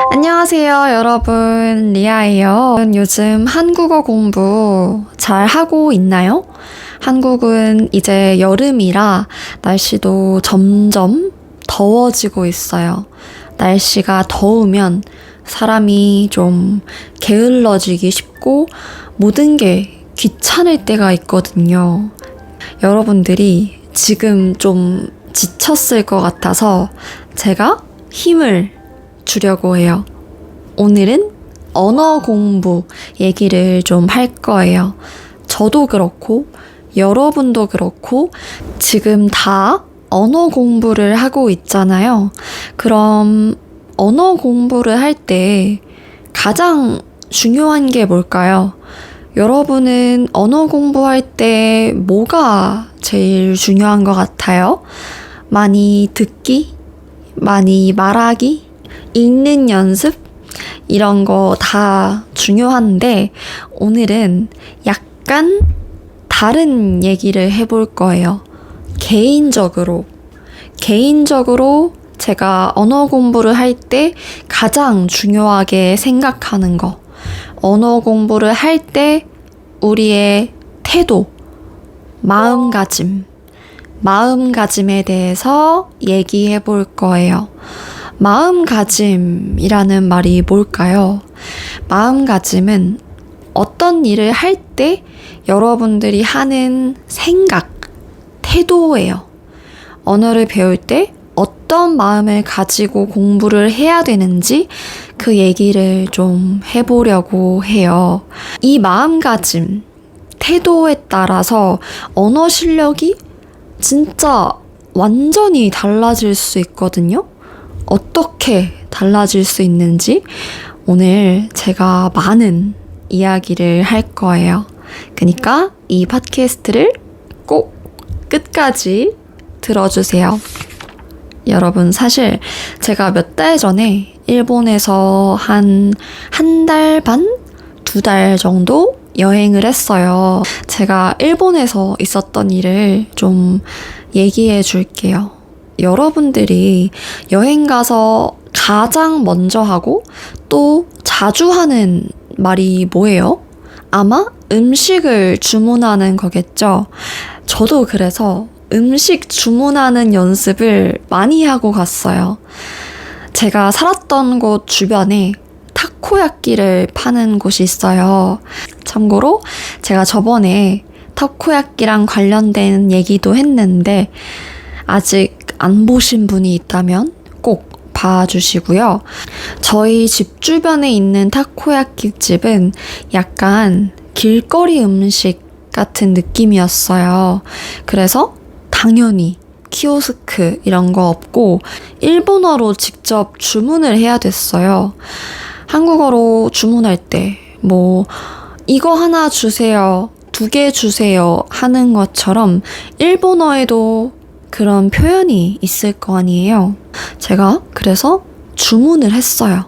안녕하세요, 여러분. 리아예요. 요즘 한국어 공부 잘 하고 있나요? 한국은 이제 여름이라 날씨도 점점 더워지고 있어요. 날씨가 더우면 사람이 좀 게을러지기 쉽고 모든 게 귀찮을 때가 있거든요. 여러분들이 지금 좀 지쳤을 것 같아서 제가 힘을 주려고 해요. 오늘은 언어 공부 얘기를 좀 할 거예요. 저도 그렇고 여러분도 그렇고 지금 다 언어 공부를 하고 있잖아요. 그럼 언어 공부를 할 때 가장 중요한 게 뭘까요? 여러분은 언어 공부할 때 뭐가 제일 중요한 것 같아요? 많이 듣기? 많이 말하기? 읽는 연습? 이런 거 다 중요한데 오늘은 약간 다른 얘기를 해볼 거예요. 개인적으로 제가 언어 공부를 할 때 가장 중요하게 생각하는 거. 언어 공부를 할 때 우리의 태도, 마음가짐에 대해서 얘기해 볼 거예요. 마음가짐이라는 말이 뭘까요? 마음가짐은 어떤 일을 할 때 여러분들이 하는 생각, 태도예요. 언어를 배울 때 어떤 마음을 가지고 공부를 해야 되는지 그 얘기를 좀 해보려고 해요. 이 마음가짐, 태도에 따라서 언어 실력이 진짜 완전히 달라질 수 있거든요. 어떻게 달라질 수 있는지 오늘 제가 많은 이야기를 할 거예요. 그러니까 이 팟캐스트를 꼭 끝까지 들어주세요. 여러분, 사실 제가 몇 달 전에 일본에서 한 달 반? 2달 정도 여행을 했어요. 제가 일본에서 있었던 일을 좀 얘기해 줄게요. 여러분들이 여행 가서 가장 먼저 하고 또 자주 하는 말이 뭐예요? 아마 음식을 주문하는 거겠죠? 저도 그래서 음식 주문하는 연습을 많이 하고 갔어요. 제가 살았던 곳 주변에 타코야끼를 파는 곳이 있어요. 참고로 제가 저번에 타코야끼랑 관련된 얘기도 했는데 아직 안 보신 분이 있다면 꼭 봐주시고요. 저희 집 주변에 있는 타코야끼 집은 약간 길거리 음식 같은 느낌이었어요. 그래서 당연히 키오스크 이런 거 없고 일본어로 직접 주문을 해야 됐어요. 한국어로 주문할 때 뭐 이거 하나 주세요, 2개 주세요 하는 것처럼 일본어에도 그런 표현이 있을 거 아니에요. 제가 그래서 주문을 했어요.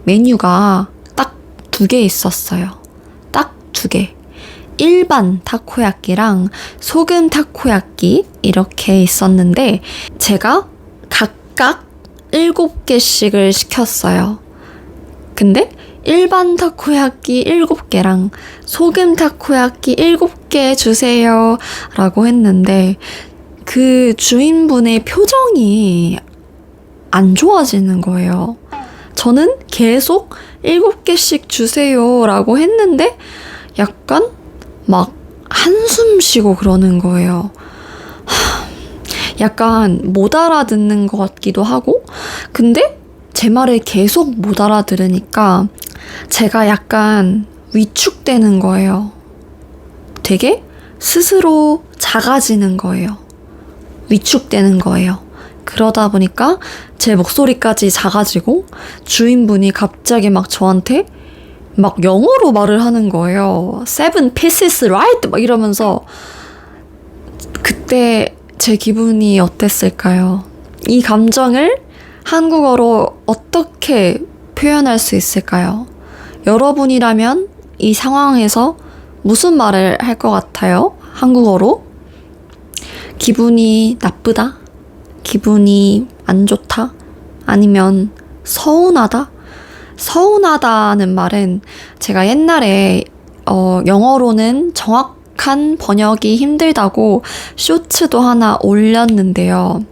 메뉴가 딱 2개 있었어요. 딱 2개. 일반 타코야끼랑 소금 타코야끼 이렇게 있었는데 제가 각각 7개씩을 시켰어요. 근데 일반 타코야끼 7개랑 소금 타코야끼 7개 주세요 라고 했는데 그 주인분의 표정이 안 좋아지는 거예요. 저는 계속 7개씩 주세요 라고 했는데 약간 막 한숨 쉬고 그러는 거예요. 약간 못 알아듣는 것 같기도 하고 근데 제 말을 계속 못 알아들으니까 제가 약간 위축되는 거예요. 되게 스스로 작아지는 거예요. 위축되는 거예요. 그러다 보니까 제 목소리까지 작아지고 주인분이 갑자기 막 저한테 막 영어로 말을 하는 거예요. 7 pieces right? 막 이러면서 그때 제 기분이 어땠을까요? 이 감정을 한국어로 어떻게 표현할 수 있을까요? 여러분이라면 이 상황에서 무슨 말을 할 것 같아요? 한국어로? 기분이 나쁘다? 기분이 안 좋다? 아니면 서운하다? 서운하다는 말은 제가 옛날에 영어로는 정확한 번역이 힘들다고 쇼츠도 하나 올렸는데요.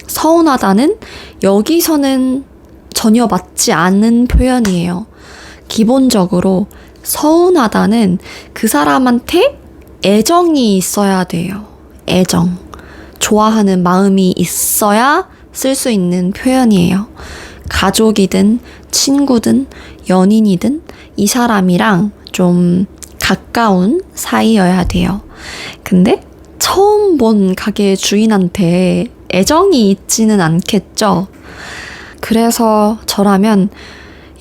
서운하다는 여기서는 전혀 맞지 않는 표현이에요. 기본적으로 서운하다는 그 사람한테 애정이 있어야 돼요. 애정. 좋아하는 마음이 있어야 쓸 수 있는 표현이에요. 가족이든 친구든 연인이든 이 사람이랑 좀 가까운 사이여야 돼요. 근데 처음 본 가게 주인한테 애정이 있지는 않겠죠? 그래서 저라면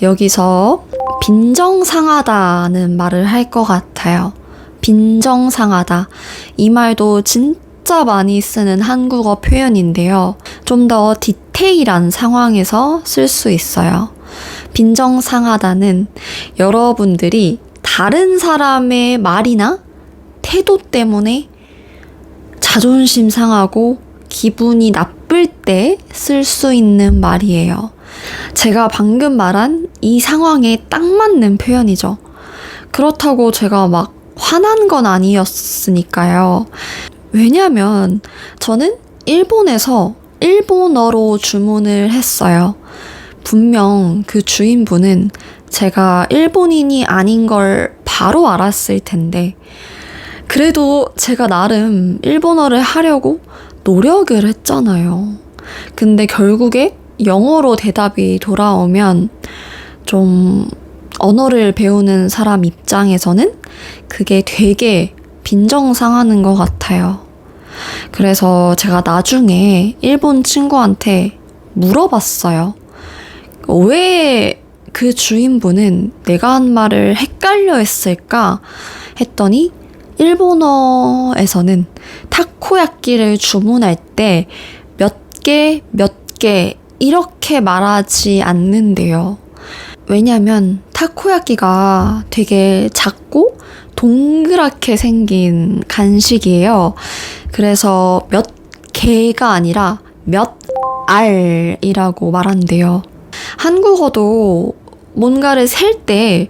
여기서 빈정상하다는 말을 할 것 같아요. 빈정상하다. 이 말도 진짜 많이 쓰는 한국어 표현인데요. 좀 더 디테일한 상황에서 쓸 수 있어요. 빈정상하다는 여러분들이 다른 사람의 말이나 태도 때문에 자존심 상하고 기분이 나쁠 때 쓸 수 있는 말이에요. 제가 방금 말한 이 상황에 딱 맞는 표현이죠. 그렇다고 제가 막 화난 건 아니었으니까요. 왜냐면 저는 일본에서 일본어로 주문을 했어요. 분명 그 주인분은 제가 일본인이 아닌 걸 바로 알았을 텐데, 그래도 제가 나름 일본어를 하려고 노력을 했잖아요. 근데 결국에 영어로 대답이 돌아오면 좀 언어를 배우는 사람 입장에서는 그게 되게 빈정상하는 것 같아요. 그래서 제가 나중에 일본 친구한테 물어봤어요. 왜 그 주인분은 내가 한 말을 헷갈려 했을까 했더니 일본어에서는 타코야끼를 주문할 때 몇 개 이렇게 말하지 않는데요. 왜냐면 타코야끼가 되게 작고 동그랗게 생긴 간식이에요. 그래서 몇 개가 아니라 몇 알이라고 말한대요. 한국어도 뭔가를 셀 때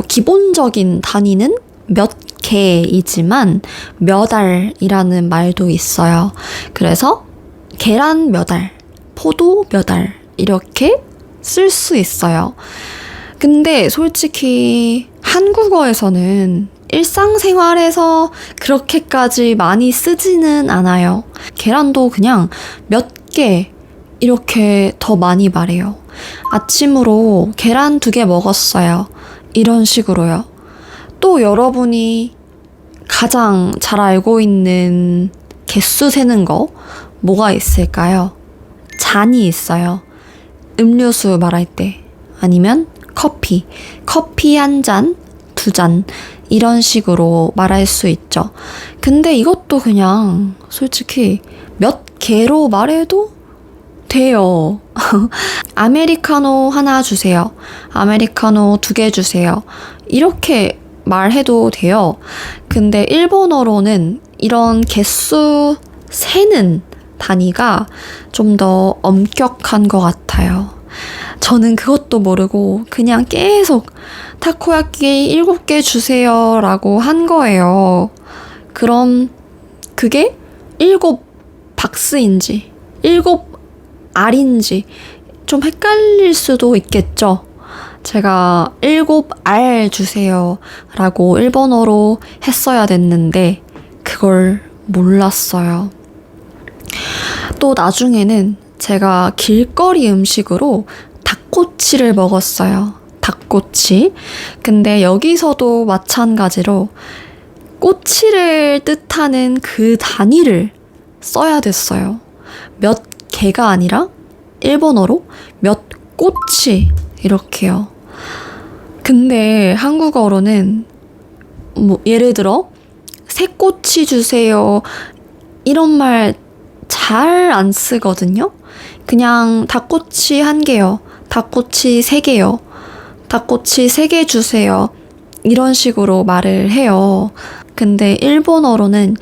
기본적인 단위는 몇 개이지만 몇 알이라는 말도 있어요. 그래서 계란 몇 알, 포도 몇 알 이렇게 쓸 수 있어요. 근데 솔직히 한국어에서는 일상생활에서 그렇게까지 많이 쓰지는 않아요. 계란도 그냥 몇 개 이렇게 더 많이 말해요. 아침으로 계란 2개 먹었어요. 이런 식으로요. 또 여러분이 가장 잘 알고 있는 개수 세는 거 뭐가 있을까요? 잔이 있어요. 음료수 말할 때. 아니면 커피 한 잔, 2잔 이런 식으로 말할 수 있죠. 근데 이것도 그냥 솔직히 몇 개로 말해도 돼요. 아메리카노 하나 주세요. 아메리카노 2개 주세요. 이렇게 말해도 돼요. 근데 일본어로는 이런 개수 세는 단위가 좀 더 엄격한 것 같아요. 저는 그것도 모르고 그냥 계속 타코야끼 7개 주세요 라고 한 거예요. 그럼 그게 7박스인지 7알인지 좀 헷갈릴 수도 있겠죠. 제가 7알 주세요 라고 일본어로 했어야 됐는데 그걸 몰랐어요. 또 나중에는 제가 길거리 음식으로 닭꼬치를 먹었어요. 닭꼬치. 근데 여기서도 마찬가지로 꼬치를 뜻하는 그 단위를 써야 됐어요. 몇 개가 아니라 일본어로 몇 꼬치 이렇게요. 근데 한국어로는 뭐 예를 들어 새 꼬치 주세요 이런 말 잘 안 쓰거든요. 그냥 닭꼬치 1개요. 닭꼬치 3개요. 닭꼬치 3개 주세요. 이런 식으로 말을 해요. 근데 일본어로는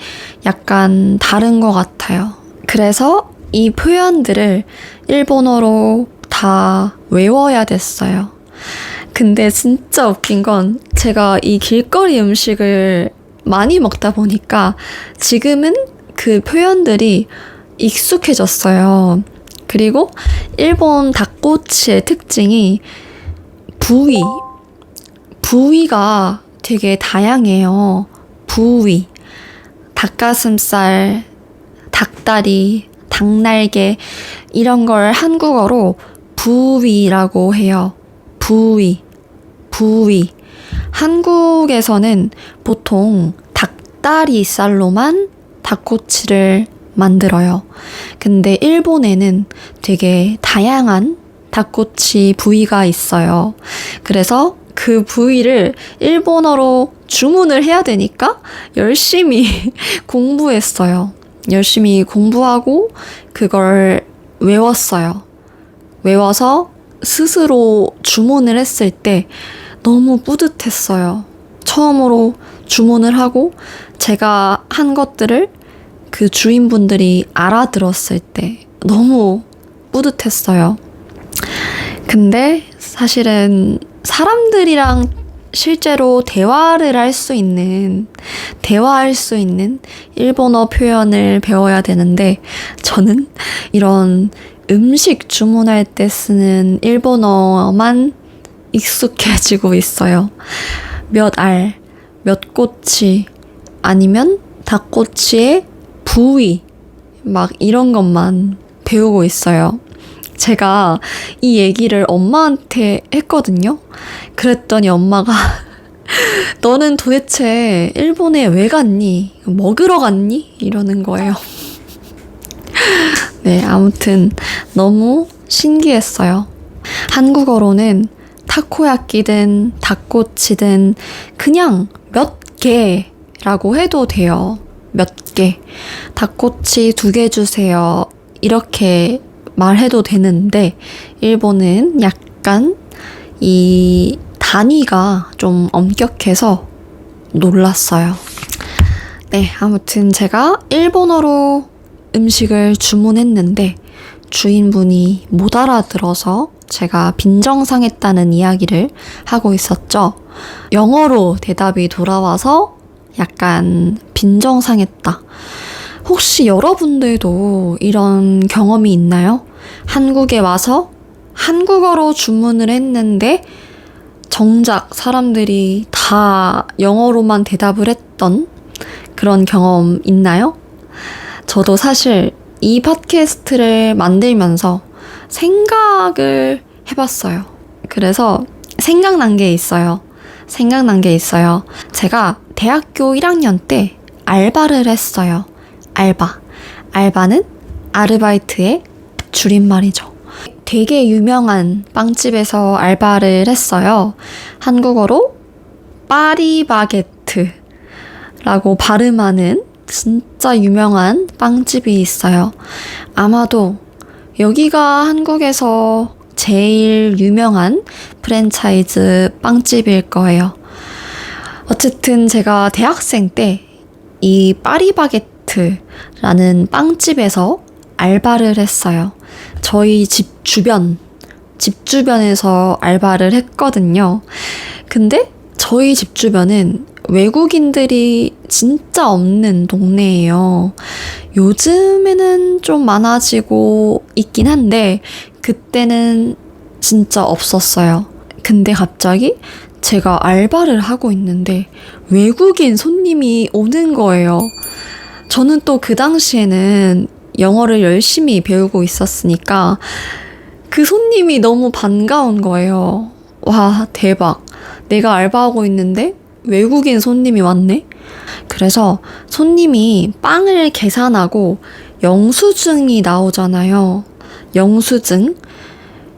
약간 다른 것 같아요. 그래서 이 표현들을 일본어로 다 외워야 됐어요. 근데 진짜 웃긴 건 제가 이 길거리 음식을 많이 먹다 보니까 지금은 그 표현들이 익숙해졌어요. 그리고 일본 닭꼬치의 특징이 부위가 되게 다양해요. 부위, 닭가슴살, 닭다리, 닭날개 이런 걸 한국어로 부위라고 해요. 부위. 한국에서는 보통 닭다리살로만 닭꼬치를 만들어요. 근데 일본에는 되게 다양한 닭꼬치 부위가 있어요. 그래서 그 부위를 일본어로 주문을 해야 되니까 열심히 공부했어요. 열심히 공부하고 그걸 외웠어요. 외워서 스스로 주문을 했을 때 너무 뿌듯했어요. 처음으로 주문을 하고 제가 한 것들을 그 주인분들이 알아들었을 때 너무 뿌듯했어요. 근데 사실은 사람들이랑 실제로 대화할 수 있는 일본어 표현을 배워야 되는데 저는 이런 음식 주문할 때 쓰는 일본어만 익숙해지고 있어요. 몇 알, 몇 꼬치, 아니면 닭꼬치의 부위, 막 이런 것만 배우고 있어요. 제가 이 얘기를 엄마한테 했거든요. 그랬더니 엄마가 너는 도대체 일본에 왜 갔니? 먹으러 갔니? 이러는 거예요. 네, 아무튼 너무 신기했어요. 한국어로는 타코야끼든 닭꼬치든 그냥 몇 개라고 해도 돼요. 몇 개. 닭꼬치 2개 주세요. 이렇게 말해도 되는데 일본은 약간 이 단위가 좀 엄격해서 놀랐어요. 네, 아무튼 제가 일본어로 음식을 주문했는데 주인분이 못 알아들어서 제가 빈정상했다는 이야기를 하고 있었죠. 영어로 대답이 돌아와서 약간 빈정상했다. 혹시 여러분들도 이런 경험이 있나요? 한국에 와서 한국어로 주문을 했는데 정작 사람들이 다 영어로만 대답을 했던 그런 경험 있나요? 저도 사실 이 팟캐스트를 만들면서 생각을 해봤어요. 그래서 생각난 게 있어요. 제가 대학교 1학년 때 알바를 했어요. 알바는 아르바이트의 줄임말이죠. 되게 유명한 빵집에서 알바를 했어요. 한국어로 파리바게트라고 발음하는 진짜 유명한 빵집이 있어요. 아마도 여기가 한국에서 제일 유명한 프랜차이즈 빵집일 거예요. 어쨌든 제가 대학생 때 이 파리바게트라는 빵집에서 알바를 했어요. 저희 집 주변에서 알바를 했거든요. 근데 저희 집 주변은 외국인들이 진짜 없는 동네예요. 요즘에는 좀 많아지고 있긴 한데 그때는 진짜 없었어요. 근데 갑자기 제가 알바를 하고 있는데 외국인 손님이 오는 거예요. 저는 또 그 당시에는 영어를 열심히 배우고 있었으니까 그 손님이 너무 반가운 거예요. 와, 대박. 내가 알바하고 있는데 외국인 손님이 왔네? 그래서 손님이 빵을 계산하고 영수증이 나오잖아요. 영수증.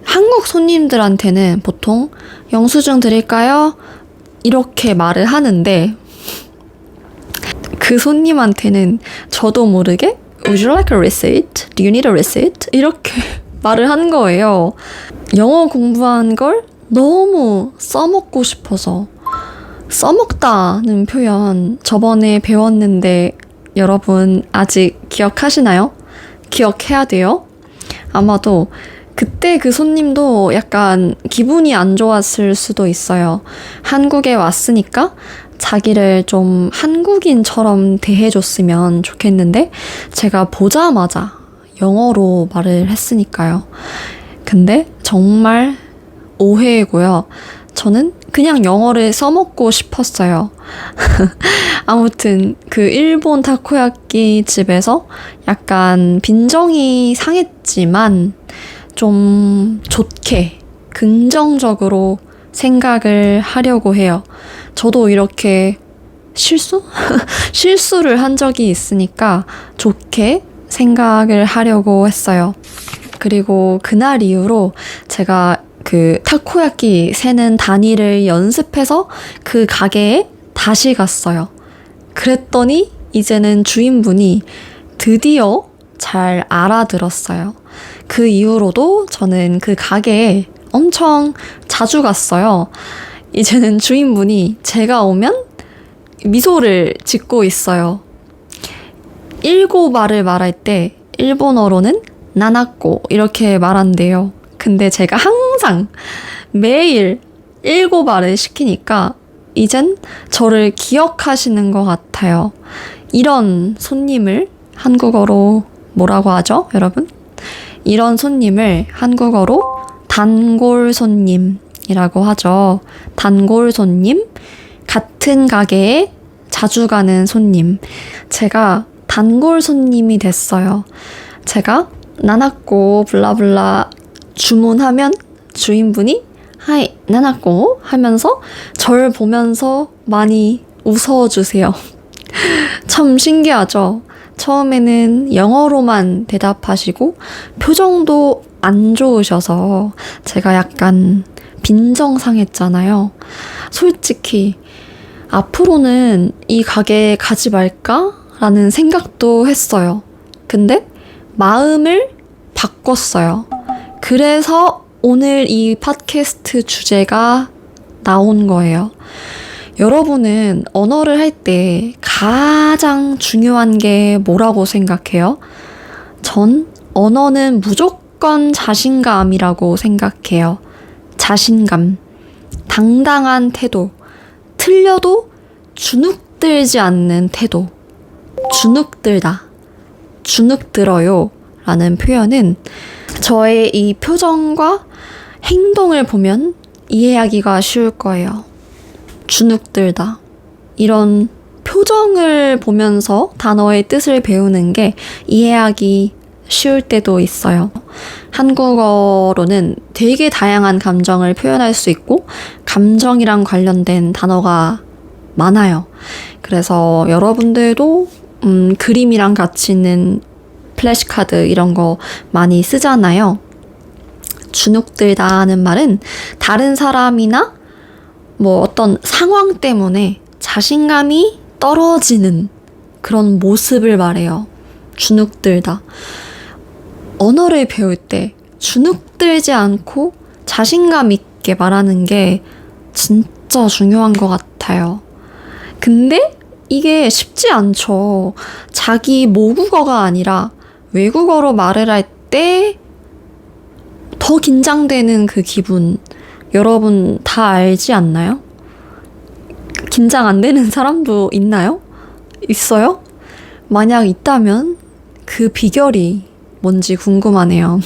한국 손님들한테는 보통 영수증 드릴까요? 이렇게 말을 하는데 그 손님한테는 저도 모르게 Would you like a receipt? Do you need a receipt? 이렇게 말을 한 거예요. 영어 공부한 걸 너무 써먹고 싶어서. 써먹다는 표현 저번에 배웠는데 여러분 아직 기억하시나요? 기억해야 돼요. 아마도 그때 그 손님도 약간 기분이 안 좋았을 수도 있어요. 한국에 왔으니까 자기를 좀 한국인처럼 대해줬으면 좋겠는데 제가 보자마자 영어로 말을 했으니까요. 근데 정말 오해고요. 저는 그냥 영어를 써먹고 싶었어요. 아무튼 그 일본 타코야끼 집에서 약간 빈정이 상했지만 좀 좋게 긍정적으로 생각을 하려고 해요. 저도 이렇게 실수를 한 적이 있으니까 좋게 생각을 하려고 했어요. 그리고 그날 이후로 제가 그 타코야끼 세는 단위를 연습해서 그 가게에 다시 갔어요. 그랬더니 이제는 주인분이 드디어 잘 알아들었어요. 그 이후로도 저는 그 가게에 엄청 자주 갔어요. 이제는 주인분이 제가 오면 미소를 짓고 있어요. 일고바를 말할 때 일본어로는 나나꼬 이렇게 말한대요. 근데 제가 항상 매일 일고바를 시키니까 이젠 저를 기억하시는 것 같아요. 이런 손님을 한국어로 뭐라고 하죠, 여러분? 이런 손님을 한국어로 단골 손님이라고 하죠. 단골 손님, 같은 가게에 자주 가는 손님. 제가 단골 손님이 됐어요. 제가 나나꼬 블라블라 주문하면 주인분이 하이 나나꼬 하면서 절 보면서 많이 웃어주세요. 참 신기하죠? 처음에는 영어로만 대답하시고 표정도 안 좋으셔서 제가 약간 빈정상했잖아요. 솔직히 앞으로는 이 가게에 가지 말까? 라는 생각도 했어요. 근데 마음을 바꿨어요. 그래서 오늘 이 팟캐스트 주제가 나온 거예요. 여러분은 언어를 할 때 가장 중요한 게 뭐라고 생각해요? 전 언어는 무조건 자신감이라고 생각해요. 자신감, 당당한 태도, 틀려도 주눅들지 않는 태도. 주눅들다, 주눅들어요 라는 표현은 저의 이 표정과 행동을 보면 이해하기가 쉬울 거예요. 주눅들다. 이런 표정을 보면서 단어의 뜻을 배우는 게 이해하기 쉬울 때도 있어요. 한국어로는 되게 다양한 감정을 표현할 수 있고 감정이랑 관련된 단어가 많아요. 그래서 여러분들도 그림이랑 같이 있는 플래시카드 이런 거 많이 쓰잖아요. 주눅들다는 말은 다른 사람이나 뭐 어떤 상황 때문에 자신감이 떨어지는 그런 모습을 말해요. 주눅들다. 언어를 배울 때 주눅들지 않고 자신감 있게 말하는 게 진짜 중요한 것 같아요. 근데 이게 쉽지 않죠. 자기 모국어가 아니라 외국어로 말을 할 때 더 긴장되는 그 기분 여러분 다 알지 않나요? 긴장 안 되는 사람도 있나요? 있어요? 만약 있다면 그 비결이 뭔지 궁금하네요.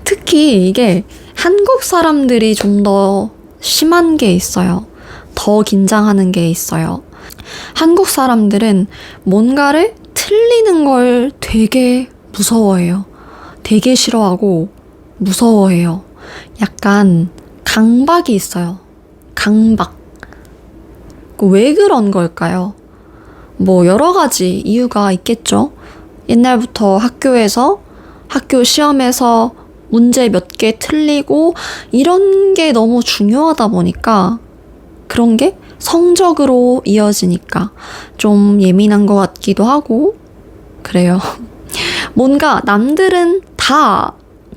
특히 이게 한국 사람들이 좀 더 심한 게 있어요. 더 긴장하는 게 있어요. 한국 사람들은 뭔가를 틀리는 걸 되게 무서워해요. 되게 싫어하고 무서워해요. 약간 강박이 있어요. 강박. 왜 그런 걸까요? 뭐 여러 가지 이유가 있겠죠. 옛날부터 학교에서 학교 시험에서 문제 몇 개 틀리고 이런 게 너무 중요하다 보니까 그런 게 성적으로 이어지니까 좀 예민한 것 같기도 하고 그래요. 뭔가 남들은 다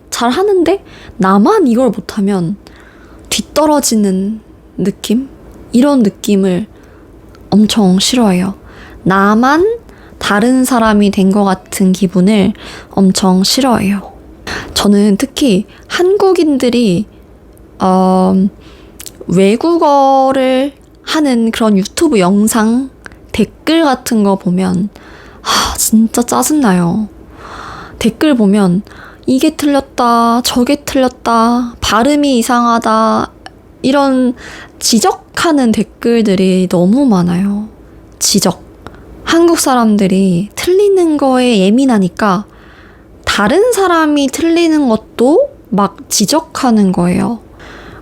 잘하는데 나만 이걸 못하면 뒤떨어지는 느낌? 이런 느낌을 엄청 싫어해요. 나만 다른 사람이 된 것 같은 기분을 엄청 싫어해요. 저는 특히 한국인들이 외국어를 하는 그런 유튜브 영상 댓글 같은 거 보면 진짜 짜증나요. 댓글 보면 이게 틀렸다, 저게 틀렸다, 발음이 이상하다, 이런 지적하는 댓글들이 너무 많아요. 지적. 한국 사람들이 틀리는 거에 예민하니까 다른 사람이 틀리는 것도 막 지적하는 거예요.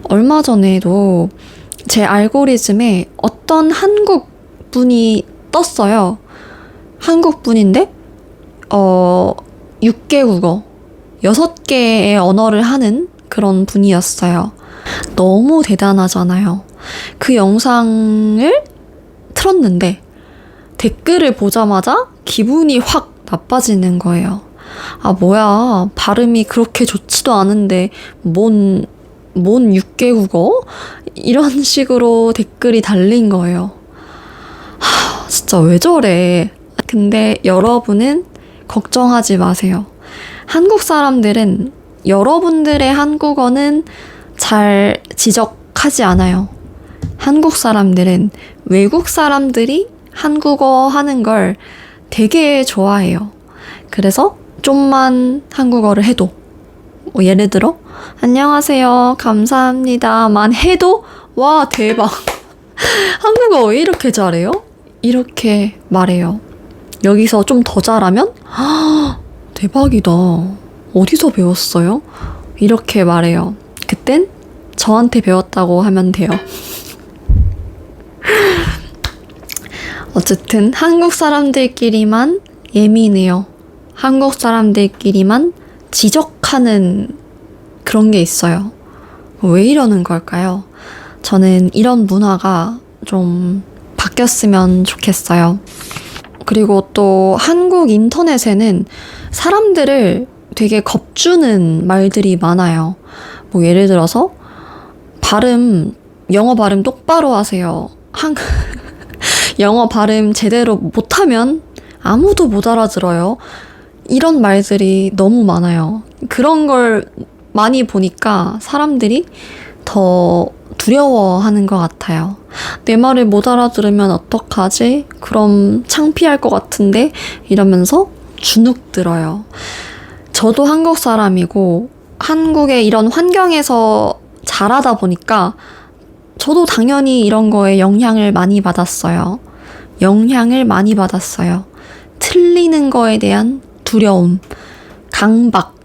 얼마 전에도 제 알고리즘에 어떤 한국 분이 떴어요. 한국 분인데 6개 국어, 6개의 언어를 하는 그런 분이었어요. 너무 대단하잖아요. 그 영상을 틀었는데 댓글을 보자마자 기분이 확 나빠지는 거예요. 뭐야, 발음이 그렇게 좋지도 않은데 뭔 6개 국어? 이런 식으로 댓글이 달린 거예요. 진짜 왜 저래? 근데 여러분은 걱정하지 마세요. 한국 사람들은 여러분들의 한국어는 잘 지적하지 않아요. 한국 사람들은 외국 사람들이 한국어 하는 걸 되게 좋아해요. 그래서 좀만 한국어를 해도, 예를 들어 안녕하세요, 감사합니다만 해도 와, 대박. 한국어 왜 이렇게 잘해요? 이렇게 말해요. 여기서 좀 더 잘하면 대박이다, 어디서 배웠어요? 이렇게 말해요. 그땐 저한테 배웠다고 하면 돼요. 어쨌든 한국 사람들끼리만 예민해요. 한국 사람들끼리만 지적하는 그런 게 있어요. 왜 이러는 걸까요? 저는 이런 문화가 좀 바뀌었으면 좋겠어요. 그리고 또 한국 인터넷에는 사람들을 되게 겁주는 말들이 많아요. 예를 들어서 영어 발음 똑바로 하세요. 영어 발음 제대로 못하면 아무도 못 알아들어요. 이런 말들이 너무 많아요. 그런 걸 많이 보니까 사람들이 더 두려워하는 것 같아요. 내 말을 못 알아들으면 어떡하지? 그럼 창피할 것 같은데? 이러면서 주눅 들어요. 저도 한국 사람이고 한국의 이런 환경에서 자라다 보니까 저도 당연히 이런 거에 영향을 많이 받았어요. 틀리는 거에 대한 두려움, 강박.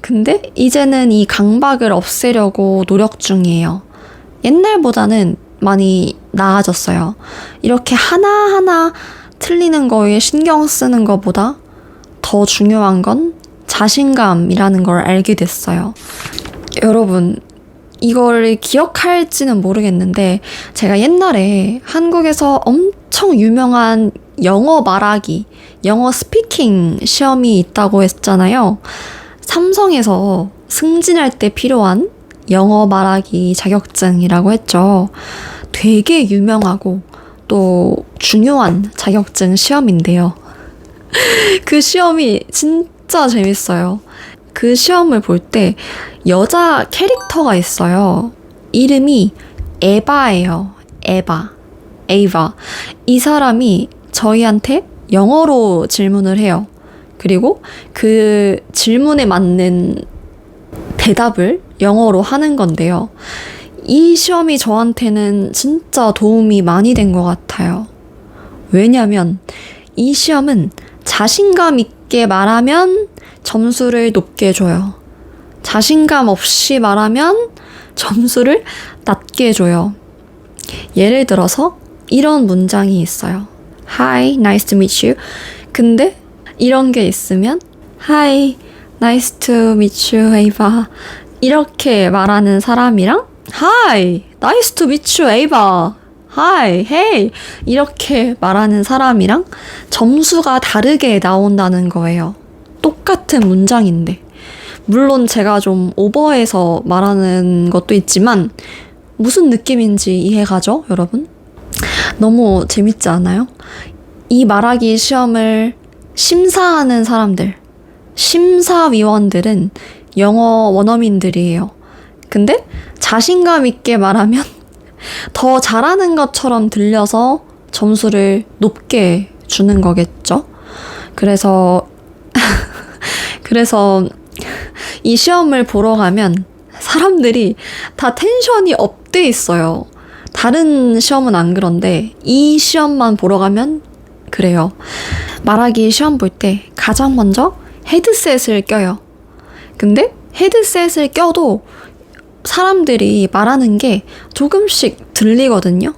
근데 이제는 이 강박을 없애려고 노력 중이에요. 옛날보다는 많이 나아졌어요. 이렇게 하나하나 틀리는 거에 신경 쓰는 것보다 더 중요한 건 자신감이라는 걸 알게 됐어요. 여러분, 이걸 기억할지는 모르겠는데 제가 옛날에 한국에서 엄청 유명한 영어 말하기, 영어 스피킹 시험이 있다고 했잖아요. 삼성에서 승진할 때 필요한 영어 말하기 자격증이라고 했죠. 되게 유명하고 또 중요한 자격증 시험인데요. 그 시험이 진짜 재밌어요. 그 시험을 볼 때 여자 캐릭터가 있어요. 이름이 에바예요. 에바. 이 사람이 저희한테 영어로 질문을 해요. 그리고 그 질문에 맞는 대답을 영어로 하는 건데요. 이 시험이 저한테는 진짜 도움이 많이 된 것 같아요. 왜냐면 이 시험은 자신감 있게 말하면 점수를 높게 줘요. 자신감 없이 말하면 점수를 낮게 줘요. 예를 들어서 이런 문장이 있어요. Hi, nice to meet you. 근데 이런 게 있으면 Hi, nice to meet you, Ava. 이렇게 말하는 사람이랑 Hi, nice to meet you, Ava. Hi, hey. 이렇게 말하는 사람이랑 점수가 다르게 나온다는 거예요. 똑같은 문장인데. 물론 제가 좀 오버해서 말하는 것도 있지만 무슨 느낌인지 이해가죠, 여러분? 너무 재밌지 않아요? 이 말하기 시험을 심사하는 사람들, 심사위원들은 영어 원어민들이에요. 근데 자신감 있게 말하면 더 잘하는 것처럼 들려서 점수를 높게 주는 거겠죠. 그래서 이 시험을 보러 가면 사람들이 다 텐션이 업돼 있어요. 다른 시험은 안 그런데 이 시험만 보러 가면 그래요. 말하기 시험 볼 때 가장 먼저 헤드셋을 껴요. 근데 헤드셋을 껴도 사람들이 말하는 게 조금씩 들리거든요.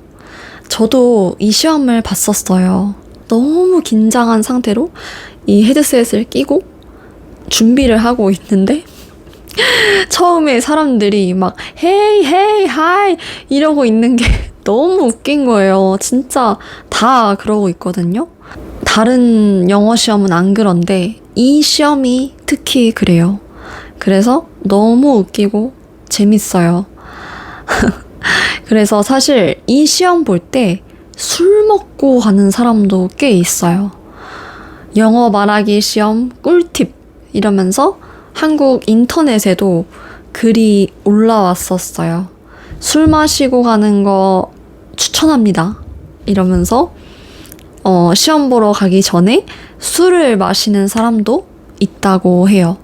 저도 이 시험을 봤었어요. 너무 긴장한 상태로 이 헤드셋을 끼고 준비를 하고 있는데 처음에 사람들이 막 헤이 헤이 하이 이러고 있는 게 너무 웃긴 거예요. 진짜 다 그러고 있거든요. 다른 영어 시험은 안 그런데 이 시험이 특히 그래요. 그래서 너무 웃기고 재밌어요. 그래서 사실 이 시험 볼 때 술 먹고 가는 사람도 꽤 있어요. 영어 말하기 시험 꿀팁 이러면서 한국 인터넷에도 글이 올라왔었어요. 술 마시고 가는 거 추천합니다. 이러면서 시험 보러 가기 전에 술을 마시는 사람도 있다고 해요.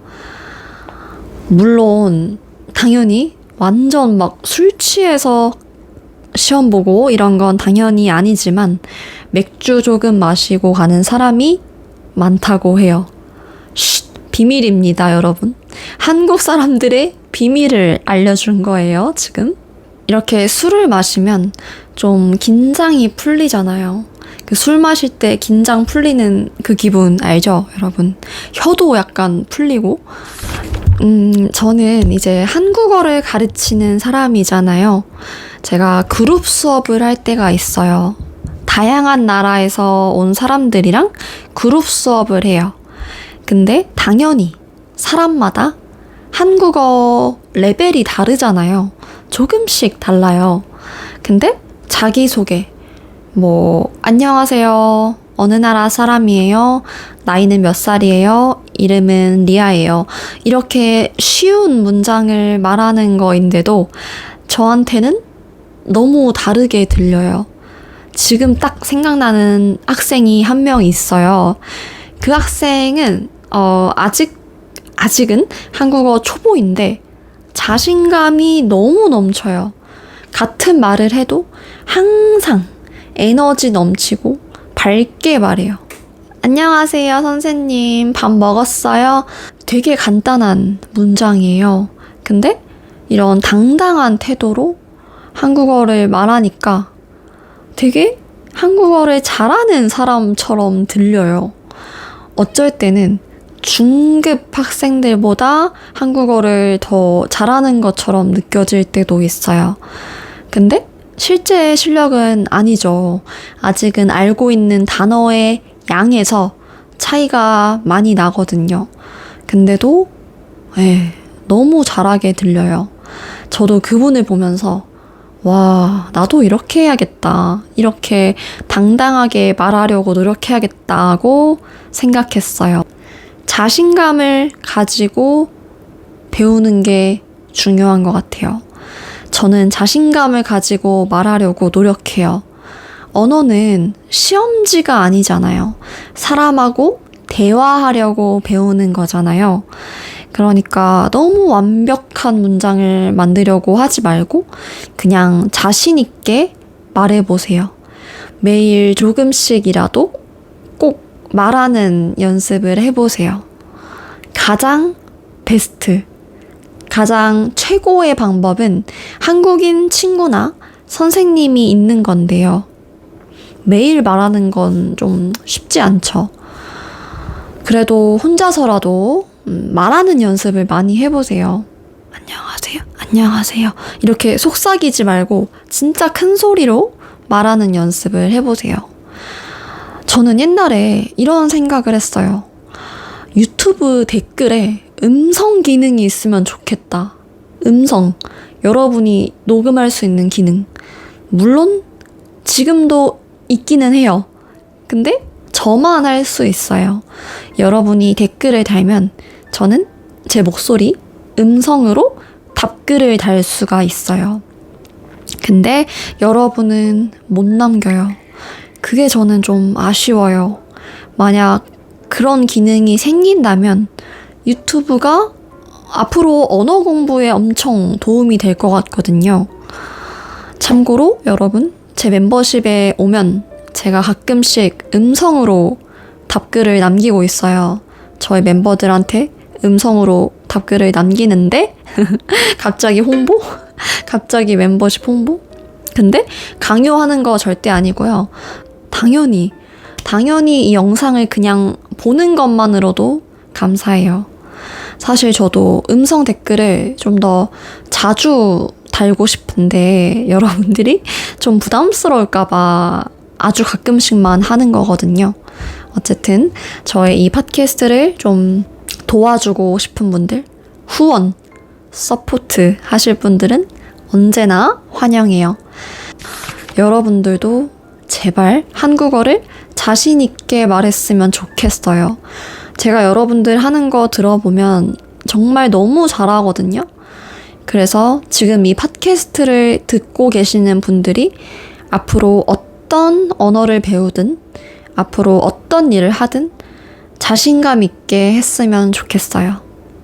물론 당연히 완전 막 술 취해서 시험 보고 이런 건 당연히 아니지만 맥주 조금 마시고 가는 사람이 많다고 해요. 쉿, 비밀입니다, 여러분. 한국 사람들의 비밀을 알려준 거예요, 지금. 이렇게 술을 마시면 좀 긴장이 풀리잖아요. 그 술 마실 때 긴장 풀리는 그 기분 알죠, 여러분? 혀도 약간 풀리고. 저는 이제 한국어를 가르치는 사람이잖아요. 제가 그룹 수업을 할 때가 있어요. 다양한 나라에서 온 사람들이랑 그룹 수업을 해요. 근데 당연히 사람마다 한국어 레벨이 다르잖아요. 조금씩 달라요. 근데 자기소개, 안녕하세요. 어느 나라 사람이에요? 나이는 몇 살이에요? 이름은 리아예요. 이렇게 쉬운 문장을 말하는 거인데도 저한테는 너무 다르게 들려요. 지금 딱 생각나는 학생이 한 명 있어요. 그 학생은 아직은 한국어 초보인데 자신감이 너무 넘쳐요. 같은 말을 해도 항상 에너지 넘치고 밝게 말해요. 안녕하세요, 선생님. 밥 먹었어요? 되게 간단한 문장이에요. 근데 이런 당당한 태도로 한국어를 말하니까 되게 한국어를 잘하는 사람처럼 들려요. 어쩔 때는 중급 학생들보다 한국어를 더 잘하는 것처럼 느껴질 때도 있어요. 근데 실제 실력은 아니죠. 아직은 알고 있는 단어의 양에서 차이가 많이 나거든요. 근데도 너무 잘하게 들려요. 저도 그분을 보면서 와, 나도 이렇게 해야겠다. 이렇게 당당하게 말하려고 노력해야겠다고 생각했어요. 자신감을 가지고 배우는 게 중요한 것 같아요. 저는 자신감을 가지고 말하려고 노력해요. 언어는 시험지가 아니잖아요. 사람하고 대화하려고 배우는 거잖아요. 그러니까 너무 완벽한 문장을 만들려고 하지 말고 그냥 자신 있게 말해보세요. 매일 조금씩이라도 꼭 말하는 연습을 해보세요. 가장 최고의 방법은 한국인 친구나 선생님이 있는 건데요. 매일 말하는 건 좀 쉽지 않죠. 그래도 혼자서라도 말하는 연습을 많이 해보세요. 안녕하세요. 이렇게 속삭이지 말고 진짜 큰 소리로 말하는 연습을 해보세요. 저는 옛날에 이런 생각을 했어요. 유튜브 댓글에 음성 기능이 있으면 좋겠다. 음성. 여러분이 녹음할 수 있는 기능. 물론 지금도 있기는 해요. 근데 저만 할 수 있어요. 여러분이 댓글을 달면 저는 제 목소리 음성으로 답글을 달 수가 있어요. 근데 여러분은 못 남겨요. 그게 저는 좀 아쉬워요. 만약 그런 기능이 생긴다면 유튜브가 앞으로 언어 공부에 엄청 도움이 될 것 같거든요. 참고로 여러분, 제 멤버십에 오면 제가 가끔씩 음성으로 답글을 남기고 있어요. 저희 멤버들한테 음성으로 답글을 남기는데 갑자기 홍보? 갑자기 멤버십 홍보? 근데 강요하는 거 절대 아니고요. 당연히 이 영상을 그냥 보는 것만으로도 감사해요. 사실 저도 음성 댓글을 좀 더 자주 달고 싶은데 여러분들이 좀 부담스러울까봐 아주 가끔씩만 하는 거거든요. 어쨌든 저의 이 팟캐스트를 좀 도와주고 싶은 분들, 후원, 서포트 하실 분들은 언제나 환영해요. 여러분들도 제발 한국어를 자신 있게 말했으면 좋겠어요. 제가 여러분들 하는 거 들어보면 정말 너무 잘하거든요. 그래서 지금 이 팟캐스트를 듣고 계시는 분들이 앞으로 어떤 언어를 배우든 앞으로 어떤 일을 하든 자신감 있게 했으면 좋겠어요.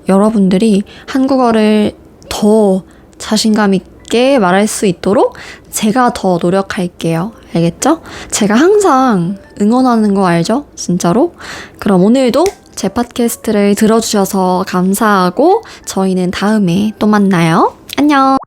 여러분들이 한국어를 더 자신감 있게 말할 수 있도록 제가 더 노력할게요. 알겠죠? 제가 항상 응원하는 거 알죠? 진짜로? 그럼 오늘도 제 팟캐스트를 들어주셔서 감사하고 저희는 다음에 또 만나요. 안녕!